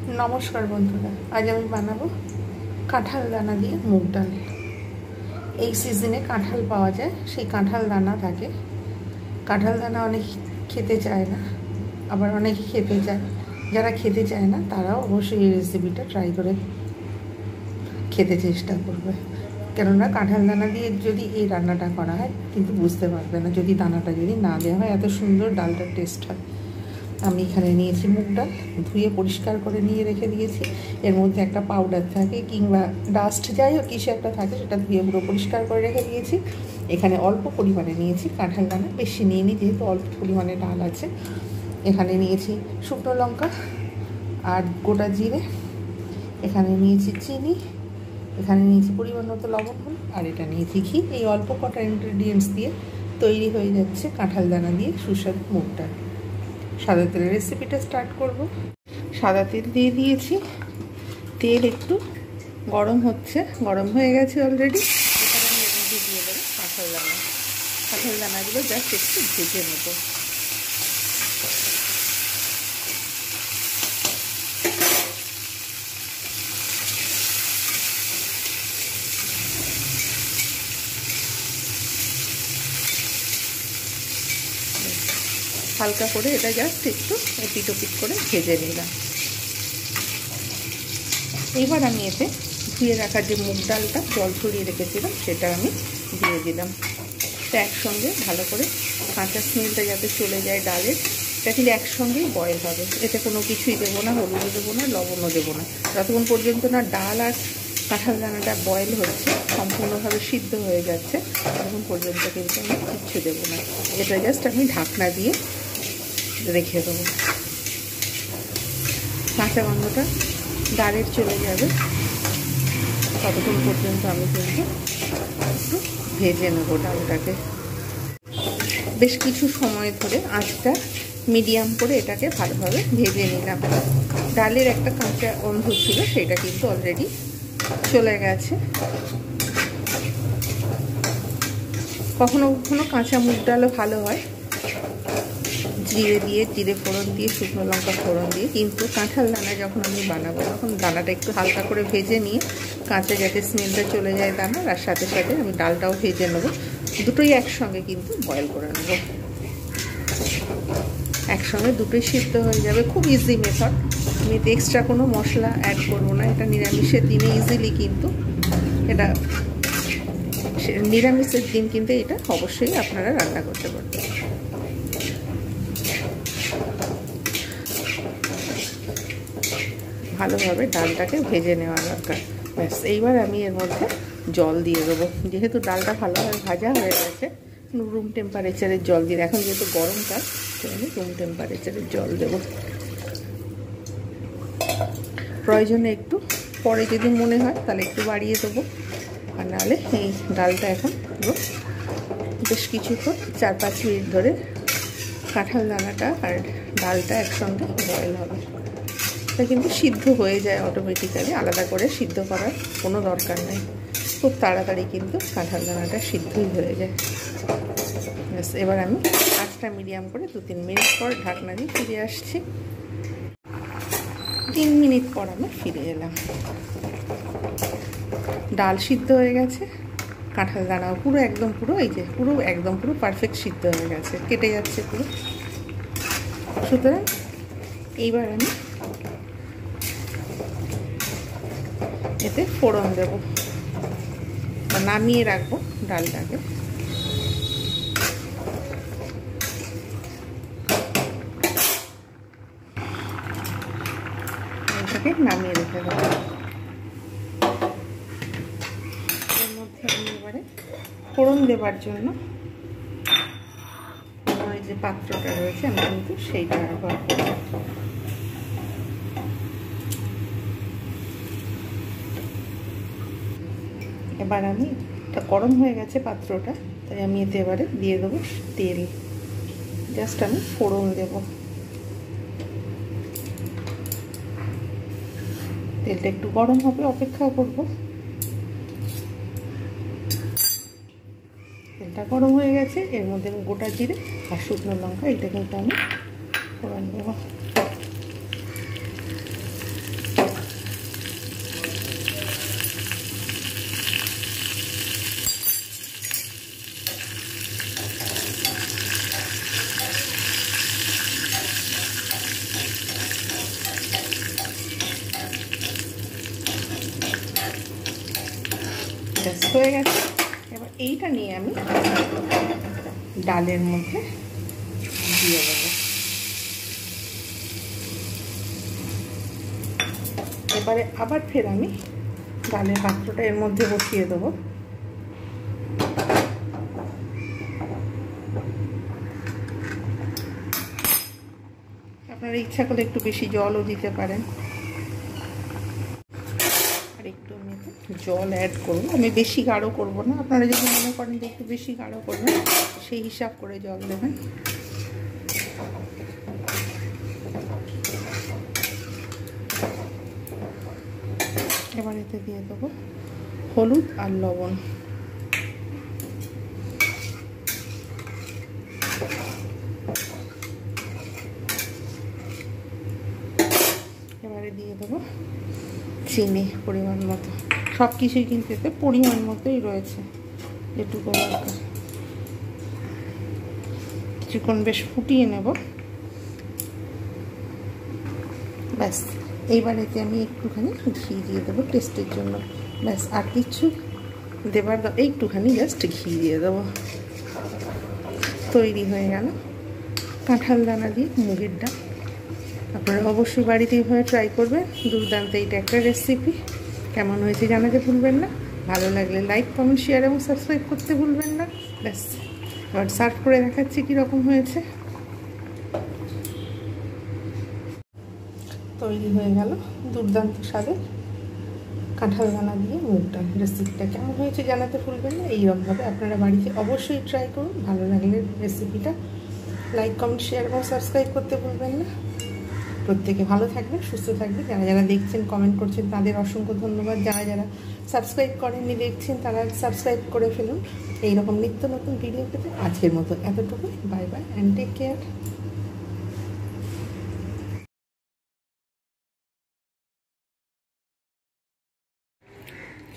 নমস্কার বন্ধুরা, আজ আমি বানাবো কাঁঠাল দানা দিয়ে মুগ ডাল। এই সিজনে কাঁঠাল পাওয়া যায়, সেই কাঁঠাল দানা থাকে। কাঁঠাল দানা অনেক খেতে চায় না, আবার অনেকে খেতে চায়। যারা খেতে চায় না তারাও অবশ্যই এই রেসিপিটা ট্রাই করে খেতে চেষ্টা করবে, কেননা কাঁঠাল দানা দিয়ে যদি এই রান্নাটা করা হয় কিন্তু বুঝতে পারবে না যদি দানাটা যদি না দেওয়া হয়, এত সুন্দর ডালটার টেস্ট হয়। আমি এখানে নিয়েছি মুগ ডাল, ধুয়ে পরিষ্কার করে নিয়ে রেখে দিয়েছি। এর মধ্যে একটা পাউডার থাকে কিংবা ডাস্ট যাই হোক কিছু একটা থাকে, সেটা ধুয়ে পুরো পরিষ্কার করে রেখে দিয়েছি। এখানে অল্প পরিমাণে নিয়েছি কাঁঠাল দানা, বেশি নিইনি যেহেতু অল্প পরিমাণে ডাল আছে। এখানে নিয়েছি শুকনো লঙ্কা আর গোটা জিরে, এখানে নিয়েছি চিনি, এখানে নিয়েছি পরিমাণ মতো লবণ, আর এটা নিয়েছি ঘি। এই অল্প কটা ইনগ্রেডিয়েন্টস দিয়ে তৈরি হয়ে যাচ্ছে কাঁঠাল দানা দিয়ে সুস্বাদু মুগ ডাল। সাদা তেলের রেসিপিটা স্টার্ট করব। সাদা তেল দিয়ে দিয়েছি, তেল একটু গরম হচ্ছে, গরম হয়ে গেছে অলরেডি। এখানে আমি এর মধ্যে দিয়ে দেবো কাঁঠাল দানা। কাঁঠাল দানাগুলো জাস্ট একটু ভেজে নেব। হালকা করে এটা জাস্ট একটু এপিট ওপিট করে ভেজে নিলাম। এবার আমি এতে ধুয়ে রাখা যে মুগ ডালটা জল ছড়িয়ে রেখেছিলাম সেটা আমি দিয়ে দিলাম। তো একসঙ্গে ভালো করে কাঁচা স্মেলটা যাতে চলে যায় ডালের, এটা কিন্তু একসঙ্গেই বয়েল হবে। এতে কোনো কিছুই দেবো না, হলুদও দেবো না, লবণও দেবো না। যতক্ষণ পর্যন্ত না ডাল আর কাঁঠাল দানাটা বয়েল হচ্ছে, সম্পূর্ণভাবে সিদ্ধ হয়ে যাচ্ছে, ততক্ষণ পর্যন্ত কিন্তু আমি কিচ্ছু দেবো না। এটা জাস্ট আমি ঢাকনা দিয়ে রেখে দেবো। কাঁচা গন্ধটা ডালের চলে যাবে, ততক্ষণ পর্যন্ত আমি কিন্তু একটু ভেজে নেবো ডালটাকে। বেশ কিছু সময় ধরে আঁচটা মিডিয়াম করে এটাকে ভালোভাবে ভেজে নিলাম। ডালের একটা কাঁচা গন্ধ ছিল, সেটা কিন্তু অলরেডি চলে গেছে। কখনো কখনো কাঁচা মুগ ডালও ভালো হয়, জিরে ফোড়ন দিয়ে, শুকনো লঙ্কা ফোড়ন দিয়ে। কিন্তু কাঁঠাল দানা যখন আমি বানাবো তখন দানাটা একটু হালকা করে ভেজে নিয়ে, কাঁচা যাতে স্মেলটা চলে যায় দানার, আর সাথে সাথে আমি ডালটাও ভেজে নেবো। দুটোই একসঙ্গে কিন্তু বয়েল করে নেবো, একসঙ্গে দুটোই সিদ্ধ হয়ে যাবে। খুব ইজি মেথড, আমি এতে এক্সট্রা কোনো মশলা অ্যাড করবো না। এটা নিরামিষের দিনে ইজিলি কিন্তু এটা, নিরামিষের দিন কিন্তু এটা অবশ্যই আপনারা রান্না করতে পারবেন। ভালোভাবে ডালটাকে ভেজে নেওয়া দরকার। ব্যাস, এইবার আমি এর মধ্যে জল দিয়ে দেবো। যেহেতু ডালটা ভালোভাবে ভাজা হয়ে গেছে, রুম টেম্পারেচারের জল দিয়ে, এখন যেহেতু গরমকাল আমি রুম টেম্পারেচারের জল দেবো। প্রয়োজনে একটু পরে যদি মনে হয় তাহলে একটু বাড়িয়ে দেবো, আর নাহলে এই ডালটা এখন পুরো বেশ কিছুক্ষণ 4-5 মিনিট ধরে কাঁঠাল দানাটা আর ডালটা একসঙ্গে বয়েল হবে। এটা কিন্তু সিদ্ধ হয়ে যায় অটোমেটিক্যালি, আলাদা করে সিদ্ধ করার কোনো দরকার নেই। খুব তাড়াতাড়ি কিন্তু কাঁঠাল দানাটা সিদ্ধই হয়ে যায়। ব্যাস, এবার আমি আঁচটা মিডিয়াম করে 2-3 মিনিট পর ঢাকনা দিয়ে ফিরে আসছি। 3 মিনিট পর আমি ফিরে এলাম। ডাল সিদ্ধ হয়ে গেছে, কাঁঠাল দানাও পুরো একদম পুরো পারফেক্ট সিদ্ধ হয়ে গেছে, কেটে যাচ্ছে পুরো। সুতরাং এইবার আমি এতে ফোড়ন দেবো, নামিয়ে রাখবো ডালটাকে। এটাকে নামিয়ে রেখে দেবো। এর মধ্যে আমি এবারে ফোড়ন দেবার জন্য ওই যে পাত্রটা রয়েছে আমি কিন্তু সেইটা ব্যবহার করবো। এবার আমি, এটা গরম হয়ে গেছে পাত্রটা, তাই আমি এতে এবারে দিয়ে দেবো তেল। জাস্ট আমি ফোড়ন দেব। তেলটা একটু গরম হবে, অপেক্ষা করব। তেলটা গরম হয়ে গেছে, এর মধ্যে আমি গোটা জিরে আর শুকনো লঙ্কা এটা কিন্তু আমি ফোড়ন দেবো। হয়ে গেছে। এবার এইটা নিয়ে আমি ডালের মধ্যে দিয়ে দেবো। এবারে আবার ফের আমি ডালের পাত্রটা এর মধ্যে বসিয়ে দেবো। আপনারা ইচ্ছা করলে একটু বেশি জলও দিতে পারেন। আর একটু আমি জল অ্যাড করবো, আমি বেশি গাঢ় করবো না। আপনারা যদি মনে করেন যে একটু বেশি গাঢ় করবেন সেই হিসাব করে জল দেবেন। এবার এতে দিয়ে দেবো হলুদ আর লবণ। এবারে দিয়ে দেবো চিনি পরিমাণ মতো। সব কিছুই কিন্তু এতে পরিমাণ মতোই রয়েছে, যেটুকু দরকার। কিছুক্ষণ বেশ ফুটিয়ে নেব। ব্যাস, এইবার এতে আমি একটুখানি ঘি দিয়ে দেবো টেস্টের জন্য। ব্যাস, আর কিছু দেবার একটুখানি জাস্ট ঘি দিয়ে দেবো। তৈরি হয়ে গেল কাঁঠাল দানা দিয়ে মুগের ডাল। আপনারা অবশ্যই বাড়িতে এইভাবে ট্রাই করবেন। দুর্দান্ত এইটা একটা রেসিপি। কেমন হয়েছে জানাতে ভুলবেন না। ভালো লাগলে লাইক, কমেন্ট, শেয়ার এবং সাবস্ক্রাইব করতে ভুলবেন না। ব্যাস, এবার সার্ভ করে দেখাচ্ছি কীরকম হয়েছে। তৈরি হয়ে গেল দুর্দান্ত স্বাদের কাঁঠাল দানা দিয়ে মুগ ডাল। রেসিপিটা কেমন হয়েছে জানাতে ভুলবেন না। এইরকমভাবে আপনারা বাড়িতে অবশ্যই ট্রাই করুন। ভালো লাগলে রেসিপিটা লাইক, কমেন্ট, শেয়ার এবং সাবস্ক্রাইব করতে ভুলবেন না। প্রত্যেকে ভালো থাকবেন, সুস্থ থাকবেন। যারা যারা দেখছেন, কমেন্ট করছেন, তাদের অসংখ্য ধন্যবাদ। যারা যারা সাবস্ক্রাইব করেননি, দেখছেন, তারা সাবস্ক্রাইব করে ফেলুন এইরকম নিত্য নতুন ভিডিও পেতে। আজকের মতো এতটুকুই। Bye bye and take care.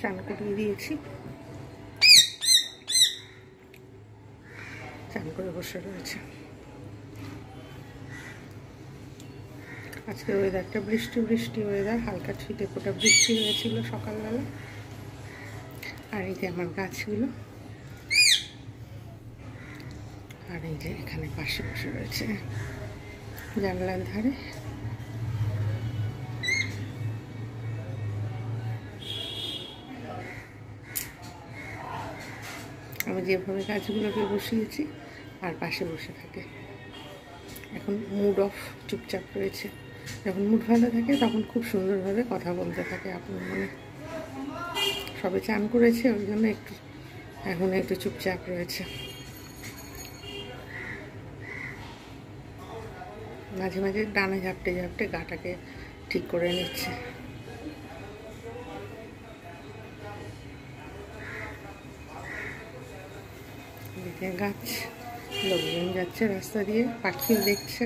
চান করিয়ে দিয়েছি, চান করে বসে রয়েছে। আজকের ওয়েদারটা বৃষ্টি বৃষ্টি ওয়েদার, হালকা ছিটে ফোটা বৃষ্টি হয়েছিল সকালবেলা। আর এই যে আমার গাছগুলো, আর এই যে এখানে পাশে বসে রয়েছে জানলার ধারে। আমি যেভাবে গাছগুলোকে বসিয়েছি আর পাশে বসে থাকে। এখন মুড অফ, চুপচাপ রয়েছে। যখন মুড ভালো থাকে তখন খুব সুন্দরভাবে কথা বলতে থাকে আপনার মনে। সবে চান করেছে, ওই জন্য এখন একটু চুপচাপ রয়েছে। মাঝে মাঝে ডানে ঝাপটে ঝাপটে গাটাকে ঠিক করে নিচ্ছে। এদিকে গাছ, লোকজন যাচ্ছে রাস্তা দিয়ে, পাখিও দেখছে।